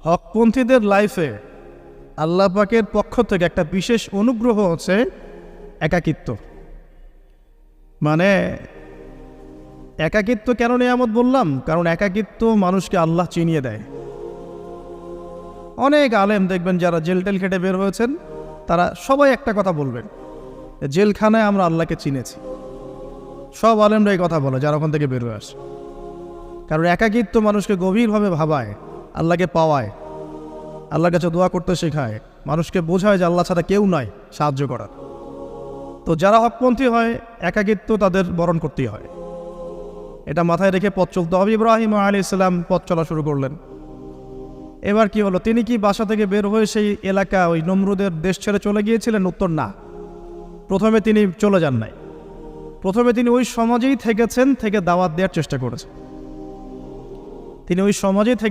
হকপন্থীদের লাইফে আল্লাহ পাকের পক্ষ থেকে একটা বিশেষ অনুগ্রহ হচ্ছে একাকিত্ব। মানে একাকিত্ব কেন নিয়ামত বললাম? কারণ একাকিত্ব মানুষকে আল্লাহ চিনিয়ে দেয়। অনেক আলেম দেখবেন যারা জেল টেল খেটে বের হয়েছেন, তারা সবাই একটা কথা বলবেন, জেলখানায় আমরা আল্লাহকে চিনেছি। সব আলেমরা এই কথা বলে যারা ওখান থেকে বের হয়ে আসে। কারণ একাকিত্ব মানুষকে গভীরভাবে ভাবায়, আল্লাহকে পাওয়ায়, আল্লাহর কাছে দোয়া করতে শেখায়, মানুষকে বোঝায় যে আল্লাহ ছাড়া কেউ নাই সাহায্য করার। তো যারা হকপন্থী হয়, একাকিত্ব তাদের বরণ করতেই হয়। এটা মাথায় রেখে পথ চলতে হবে। ইব্রাহিম আলাইহিস সালাম পথ চলা শুরু করলেন। এবার কি হলো? তিনি কি বাসা থেকে বের হয়ে সেই এলাকা, ওই নমরুদের দেশ ছেড়ে চলে গিয়েছিলেন? উত্তর না। প্রথমে তিনি চলে যান নাই। প্রথমে তিনি ওই সমাজেই থেকেছেন, থেকে দাওয়াত দেওয়ার চেষ্টা করেছেন। তিনি ওই সমাজে থেকে